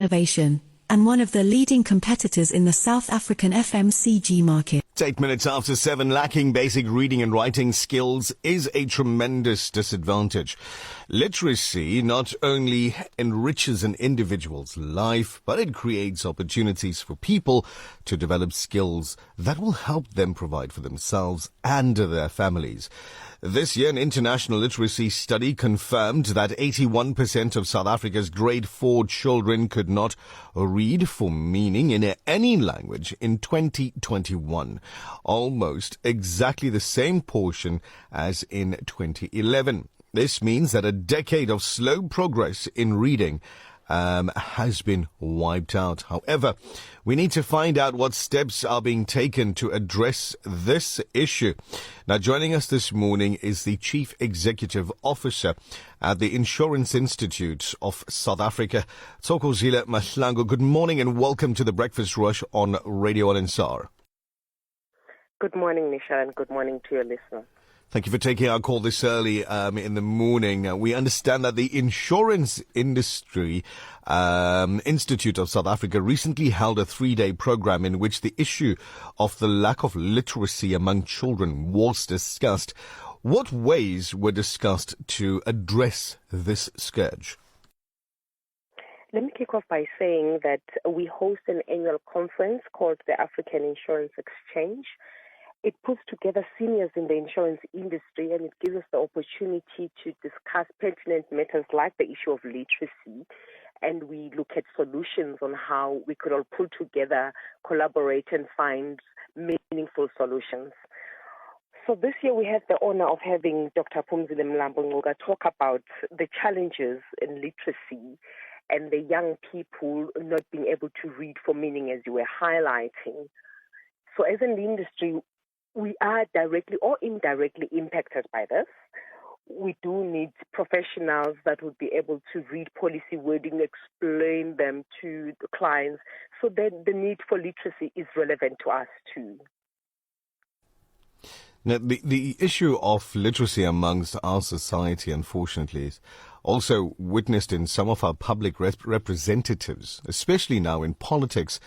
innovation, and one of the leading competitors in the South African FMCG market. It's 8 minutes after 7. Lacking basic reading and writing skills is a tremendous disadvantage. Literacy not only enriches an individual's life, but it creates opportunities for people to develop skills that will help them provide for themselves and their families. This year, an international literacy study confirmed that 81% of South Africa's grade 4 children could not read for meaning in any language in 2021, almost exactly the same portion as in 2011. This means that a decade of slow progress in reading has been wiped out. However, we need to find out what steps are being taken to address this issue. Now, joining us this morning is the Chief Executive Officer at the Insurance Institute of South Africa, Thokozile Mahlangu. Good morning and welcome to the Breakfast Rush on Radio Al-Ansaar. Good morning, Nisha, and good morning to your listener. Thank you for taking our call this early in the morning. We understand that the Insurance Industry Institute of South Africa recently held a 3-day program in which the issue of the lack of literacy among children was discussed. What ways were discussed to address this scourge? Let me kick off by saying that we host an annual conference called the African Insurance Exchange. It puts together seniors in the insurance industry, and it gives us the opportunity to discuss pertinent matters like the issue of literacy, and we look at solutions on how we could all pull together, collaborate, and find meaningful solutions. So this year we have the honor of having Dr. Thokozile talk about the challenges in literacy and the young people not being able to read for meaning, as you were highlighting. So as in the industry, we are directly or indirectly impacted by this. We do need professionals that would be able to read policy wording, explain them to the clients, so that the need for literacy is relevant to us too. Now, the issue of literacy amongst our society, unfortunately, is also witnessed in some of our public representatives, especially now in politics.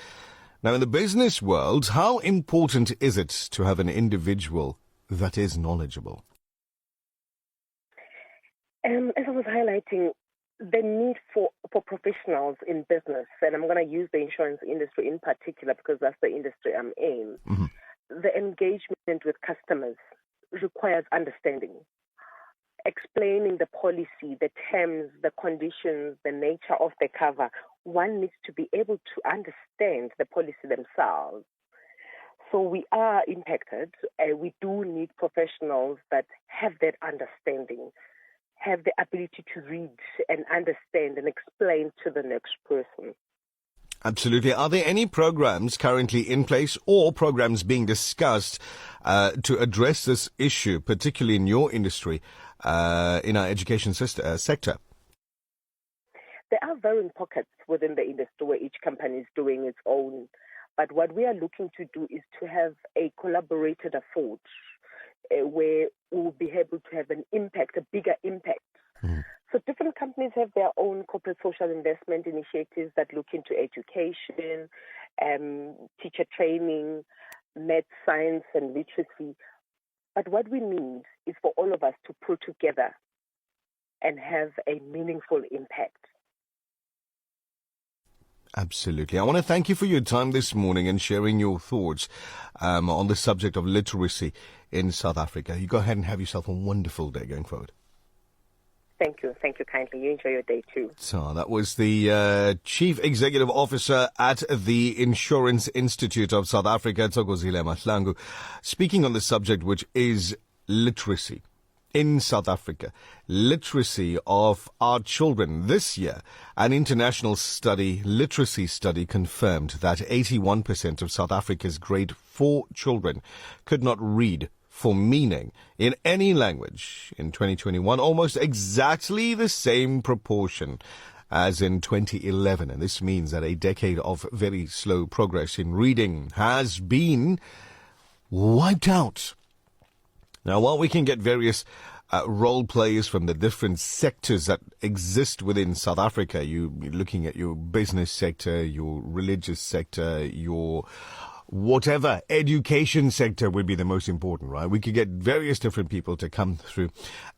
Now, in the business world, how important is it to have an individual that is knowledgeable? As I was highlighting, the need for professionals in business, and I'm going to use the insurance industry in particular because that's the industry I'm in, the engagement with customers requires understanding. Explaining the policy, the terms, the conditions, the nature of the cover, one needs to be able to understand the policy themselves. So we are impacted. We do need professionals that have that understanding, have the ability to read and understand and explain to the next person. Absolutely. Are there any programs currently in place or programs being discussed to address this issue, particularly in your industry, in our education sector? There are varying pockets within the industry where each company is doing its own. But what we are looking to do is to have a collaborated approach where we'll be able to have an impact, a bigger impact. So different companies have their own corporate social investment initiatives that look into education, teacher training, math, science, and literacy. But what we need is for all of us to pull together and have a meaningful impact. Absolutely. I want to thank you for your time this morning and sharing your thoughts on the subject of literacy in South Africa. You go ahead and have yourself a wonderful day going forward. Thank you. Thank you kindly. You enjoy your day too. So that was the Chief Executive Officer at the Insurance Institute of South Africa, Thokozile Mahlangu, speaking on the subject, which is literacy in South Africa. Literacy of our children. This year, an international literacy study confirmed that 81% of South Africa's grade 4 children could not read for meaning in any language in 2021, almost exactly the same proportion as in 2011. And this means that a decade of very slow progress in reading has been wiped out. Now, while we can get various role players from the different sectors that exist within South Africa. You're looking at your business sector, your religious sector, your whatever education sector would be the most important, right? We could get various different people to come through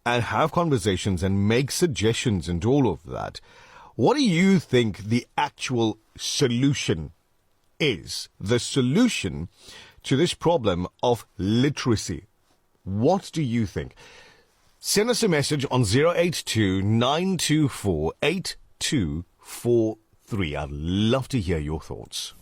and have conversations and make suggestions and all of that. What do you think the actual solution is? The solution to this problem of literacy. What do you think? Send us a message on 082 924 8243. I'd love to hear your thoughts.